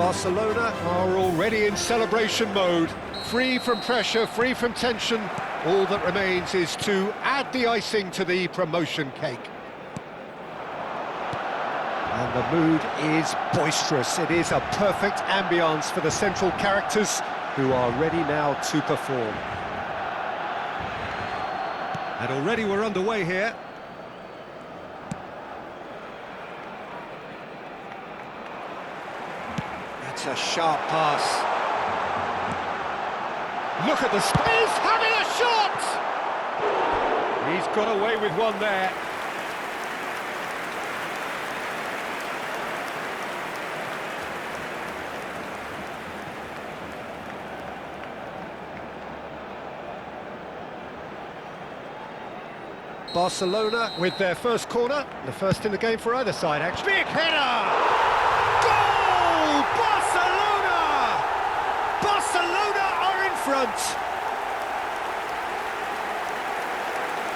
Barcelona are already in celebration mode. Free from pressure, free from tension. All that remains is to add the icing to the promotion cake. And the mood is boisterous. It is a perfect ambience for the central characters who are ready now to perform. And already we're underway here. That's a sharp pass. Look at the space, having a shot! He's got away with one there. Barcelona with their first corner, the first in the game for either side, actually. Big header! Goal! Barcelona! Barcelona are in front!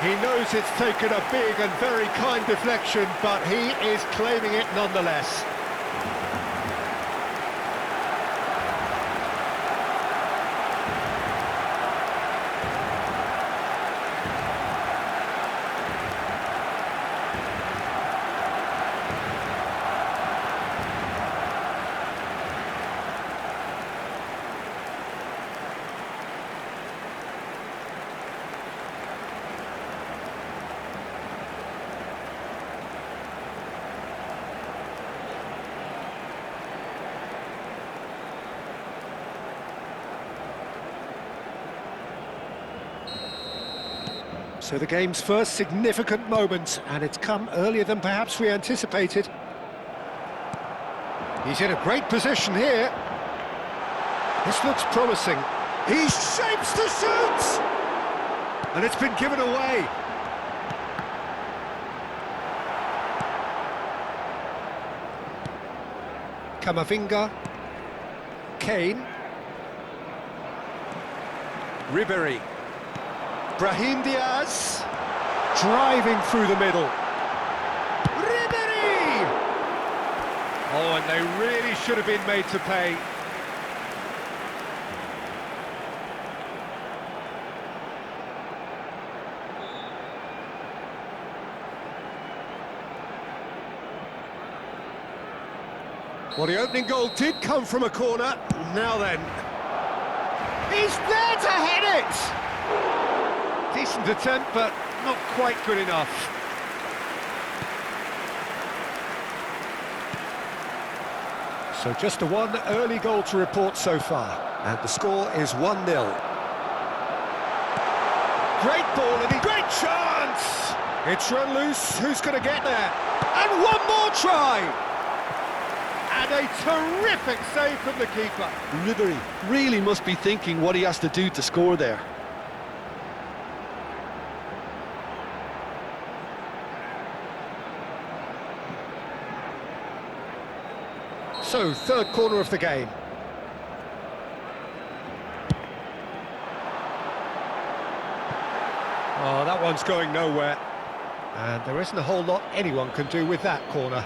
He knows it's taken a big and very kind deflection, but he is claiming it nonetheless. So the game's first significant moment, and it's come earlier than perhaps we anticipated. He's in a great position here. This looks promising. He shapes to shoot! And it's been given away. Camavinga. Kane. Ribery. Brahim Diaz, driving through the middle. Ribery! Oh, and they really should have been made to pay. Well, the opening goal did come from a corner. Now then. He's there to head it! Decent attempt, but not quite good enough. So just a one early goal to report so far, and the score is 1-0. Great ball, and great chance! It's run loose, who's going to get there? And one more try! And a terrific save from the keeper. Ribery really must be thinking what he has to do to score there. So, third corner of the game. Oh, that one's going nowhere. And there isn't a whole lot anyone can do with that corner.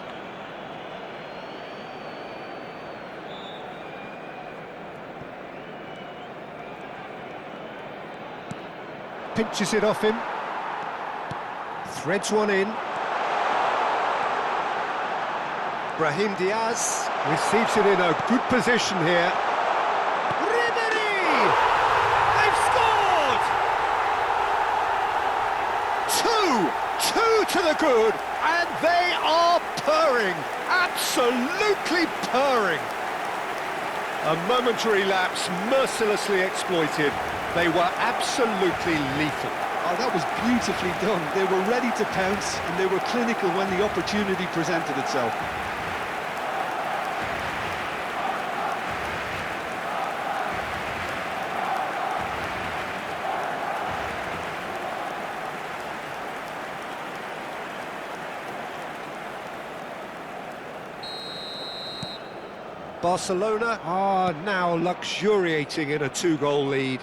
Pinches it off him. Threads one in. Brahim Diaz receives it in a good position here. Ribery! They've scored! Two to the good, and they are purring, absolutely purring. A momentary lapse mercilessly exploited. They were absolutely lethal. Oh, that was beautifully done. They were ready to pounce, and they were clinical when the opportunity presented itself. Barcelona are now luxuriating in a two-goal lead.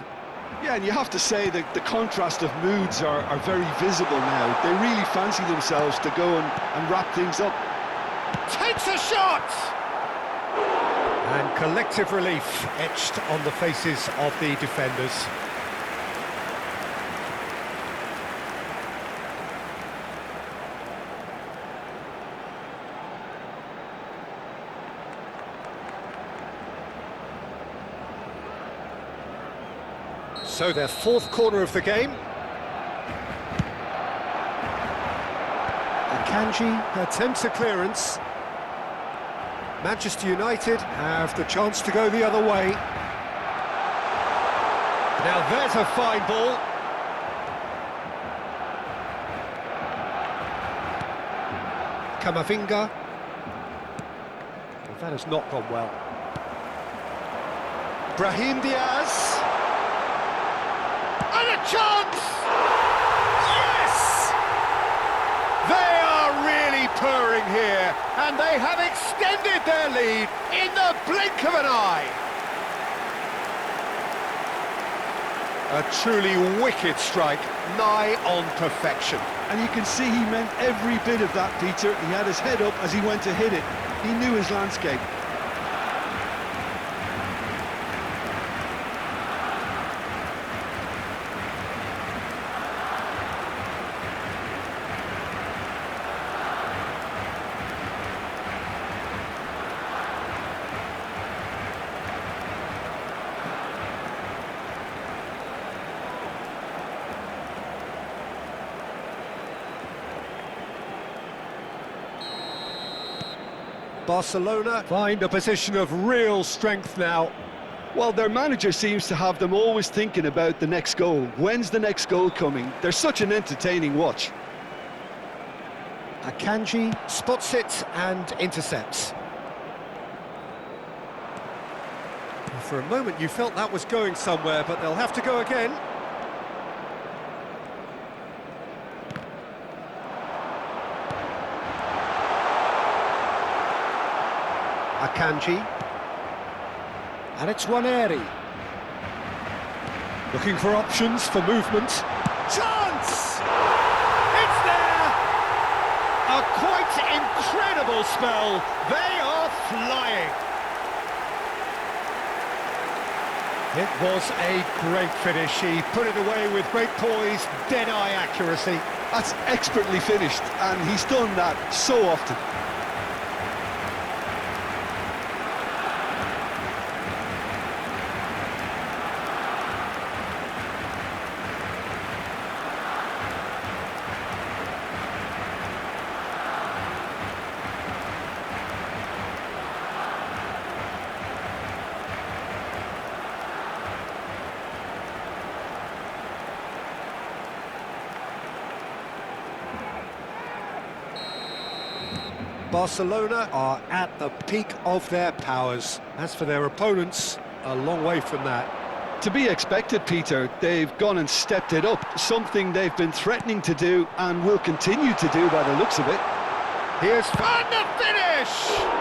Yeah, and you have to say that the contrast of moods are very visible now. They really fancy themselves to go and wrap things up. Takes a shot! And collective relief etched on the faces of the defenders. So their fourth corner of the game. Akanji attempts a clearance. Manchester United have the chance to go the other way. Now there's a fine ball. Camavinga. Well, that has not gone well. Brahim Diaz. And a chance! Yes! They are really purring here, and they have extended their lead in the blink of an eye. A truly wicked strike, nigh on perfection. And you can see he meant every bit of that, Peter. He had his head up as he went to hit it. He knew his landscape. Barcelona find a position of real strength now. Well, their manager seems to have them always thinking about the next goal. When's the next goal coming? They're such an entertaining watch. Akanji spots it and intercepts. For a moment you felt that was going somewhere, but they'll have to go again. Akanji, and it's Waneri. Looking for options for movement. Chance! It's there! A quite incredible spell. They are flying. It was a great finish. He put it away with great poise, dead-eye accuracy. That's expertly finished, and he's done that so often. Barcelona are at the peak of their powers. As for their opponents, a long way from that. To be expected, Peter. They've gone and stepped it up, something they've been threatening to do and will continue to do by the looks of it. Here's fun to finish!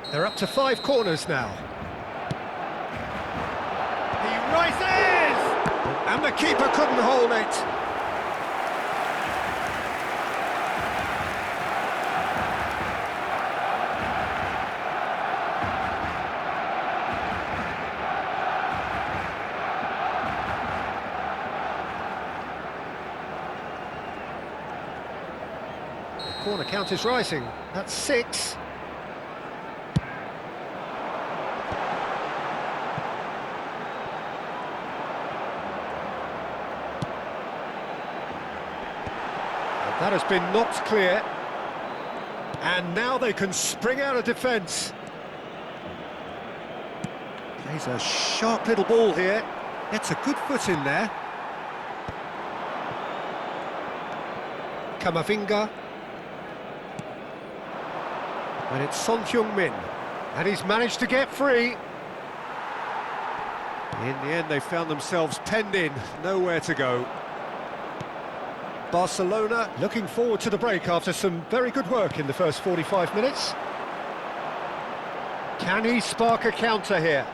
They're up to 5 corners now. He rises! And the keeper couldn't hold it. The corner count is rising. That's 6. That has been knocked clear, and now they can spring out of defence. Plays a sharp little ball here, gets a good foot in there. Camavinga. And it's Son Heung-min, and he's managed to get free. In the end, they found themselves penned in, nowhere to go. Barcelona looking forward to the break after some very good work in the first 45 minutes. Can he spark a counter here?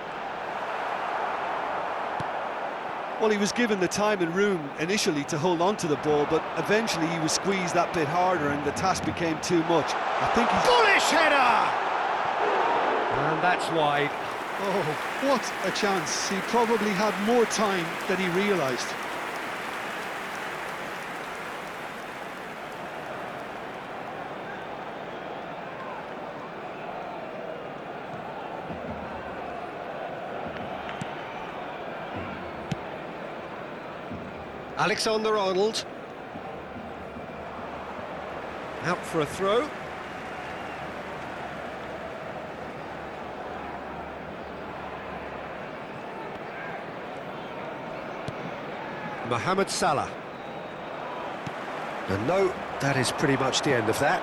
Well, he was given the time and room initially to hold on to the ball, but eventually he was squeezed that bit harder and the task became too much. I think he's... Bullish header! And that's wide. Oh, what a chance. He probably had more time than he realised. Alexander-Arnold. Out for a throw. Mohamed Salah. And no, that is pretty much the end of that.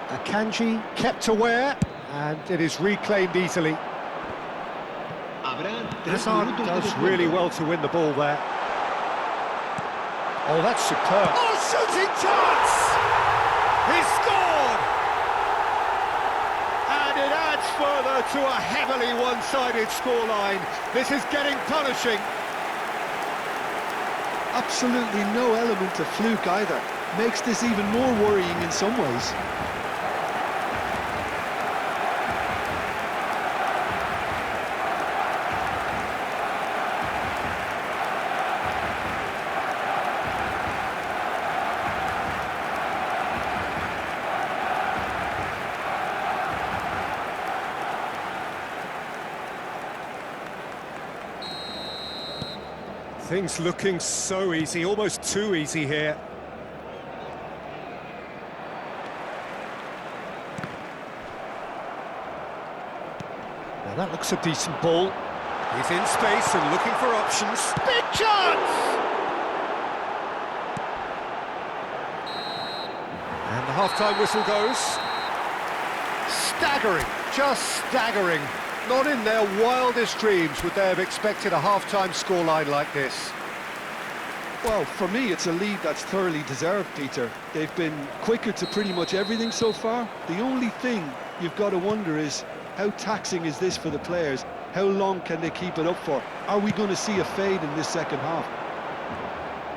Akanji kept aware, and it is reclaimed easily. Hazard does really well to win the ball there. Oh, that's superb. Oh, shooting chance! He scored! And it adds further to a heavily one-sided scoreline. This is getting punishing. Absolutely no element of fluke either. Makes this even more worrying in some ways. Things looking so easy, almost too easy here. Now that looks a decent ball. He's in space and looking for options. Big chance! And the half-time whistle goes. Staggering, just staggering. Not in their wildest dreams would they have expected a half-time scoreline like this. Well, for me, it's a lead that's thoroughly deserved, Peter. They've been quicker to pretty much everything so far. The only thing you've got to wonder is, how taxing is this for the players? How long can they keep it up for? Are we going to see a fade in this second half?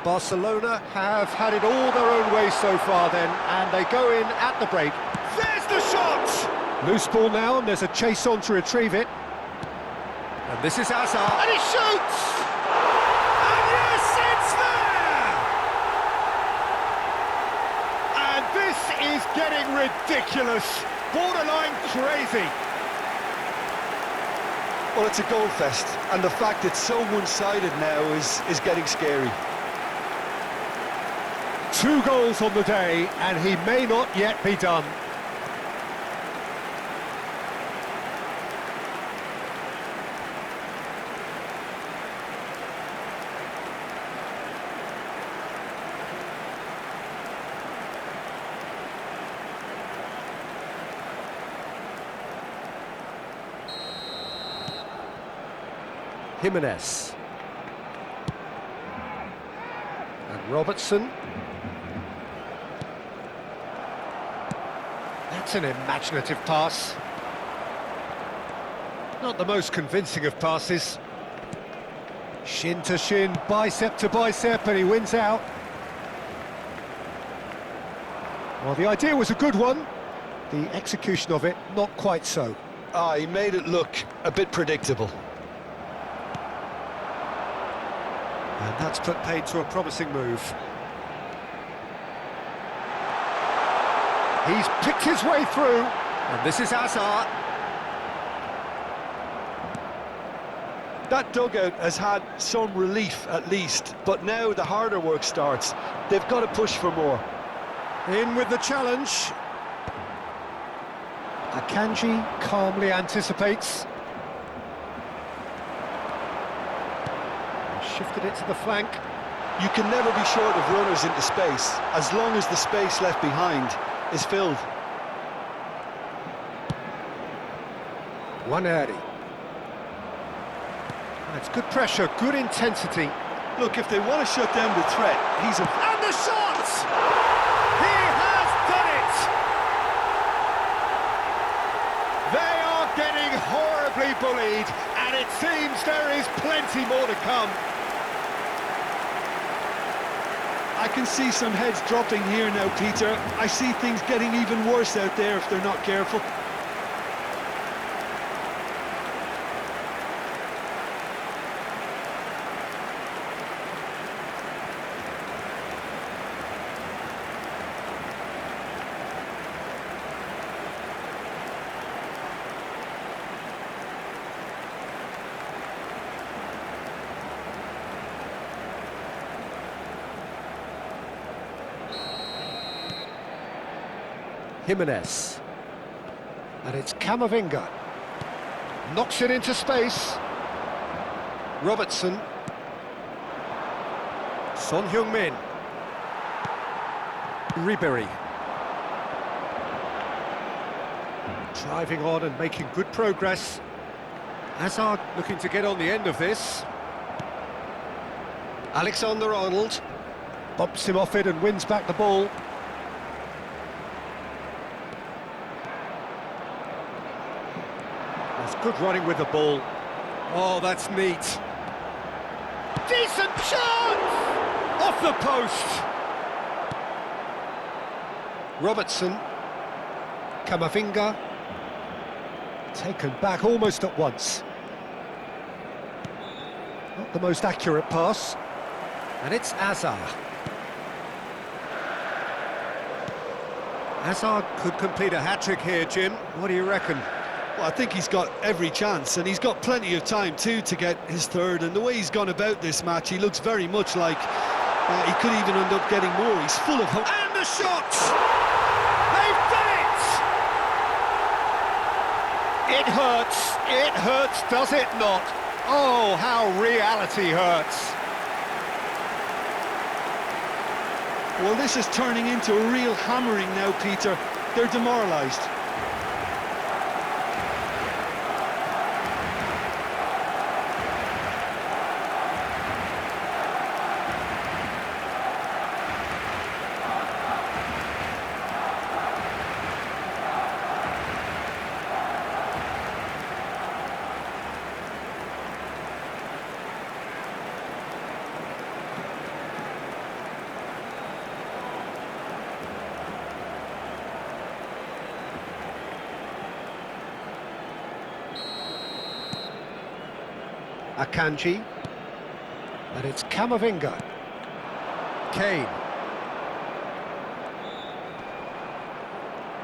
Barcelona have had it all their own way so far then, and they go in at the break. There's the shot! Loose ball now, and there's a chase on to retrieve it. And this is Hazard. And he shoots! And yes, it's there! And this is getting ridiculous. Borderline crazy. Well, it's a goal fest, and the fact it's so one-sided now is getting scary. 2 goals on the day, and he may not yet be done. Jimenez. And Robertson. That's an imaginative pass. Not the most convincing of passes. Shin to shin, bicep to bicep, and he wins out. Well, the idea was a good one. The execution of it, not quite so. He made it look a bit predictable. And that's put paid to a promising move. He's picked his way through, and this is Hazard. That dugout has had some relief at least, but now the harder work starts. They've got to push for more. In with the challenge. Akanji calmly anticipates. Shifted it to the flank. You can never be short of runners into space, as long as the space left behind is filled. Waneri. It's good pressure, good intensity. Look, if they want to shut down the threat, he's a... And the shot! He has done Severely bullied, and it seems there is plenty more to come. I can see some heads dropping here now, Peter. I see things getting even worse out there if they're not careful. Jimenez. And it's Camavinga. Knocks it into space. Robertson. Son Heung-min. Ribery. Driving on and making good progress. Hazard looking to get on the end of this. Alexander-Arnold bumps him off it and wins back the ball. That's good running with the ball. Oh, that's neat. Decent chance! Off the post! Robertson. Camavinga. Taken back almost at once. Not the most accurate pass. And it's Hazard. Hazard could complete a hat-trick here, Jim. What do you reckon? Well, I think he's got every chance, and he's got plenty of time too to get his third. And the way he's gone about this match, he looks very much like he could even end up getting more. He's full of hope. And the shot! They've done it! It hurts, does it not? Oh, how reality hurts. Well, this is turning into a real hammering now, Peter. They're demoralised. Akanji, and it's Camavinga. Kane.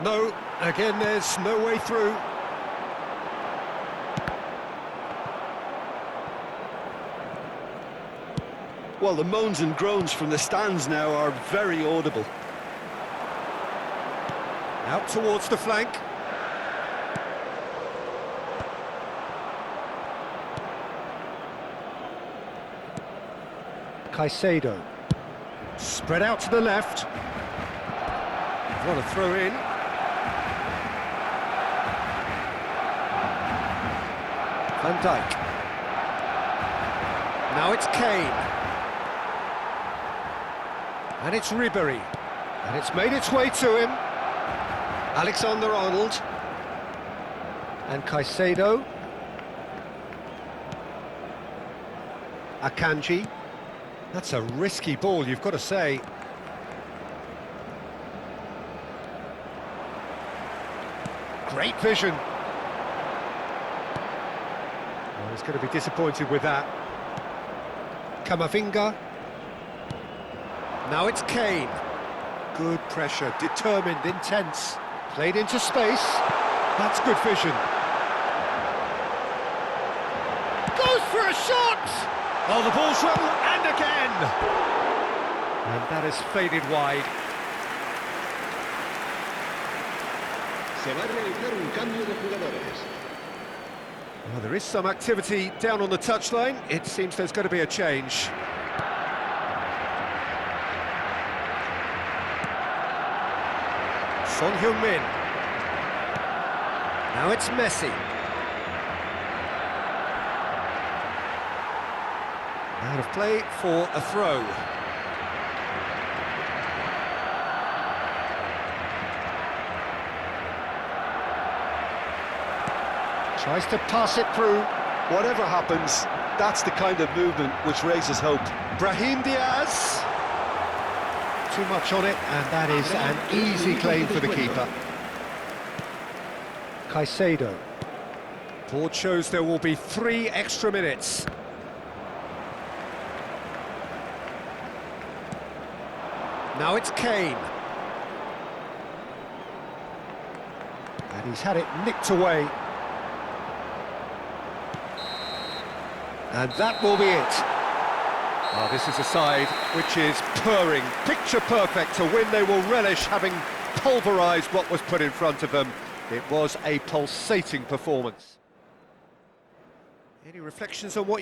No, again there's no way through. Well, the moans and groans from the stands now are very audible. Out towards the flank. Caicedo. Spread out to the left. What a throw in. Van Dijk. Now it's Kane. And it's Ribery. And it's made its way to him. Alexander-Arnold. And Caicedo. Akanji. That's a risky ball, you've got to say. Great vision. Oh, he's going to be disappointed with that. Camavinga. Now it's Kane. Good pressure, determined, intense. Played into space. That's good vision. Goes for a shot! Oh, the ball's run, and again! And that has faded wide. Se va a realizar un cambio de jugadores. Well, there is some activity down on the touchline. It seems there's going to be a change. Son Heung-min. Now it's Messi. Out of play for a throw. Tries to pass it through. Whatever happens, that's the kind of movement which raises hope. Brahim Diaz. Too much on it, and that is an easy claim for the keeper. Caicedo. Board shows there will be 3 extra minutes. Now it's Kane. And he's had it nicked away. And that will be it. Oh, this is a side which is purring, picture perfect. To win, they will relish having pulverised what was put in front of them. It was a pulsating performance. Any reflections on what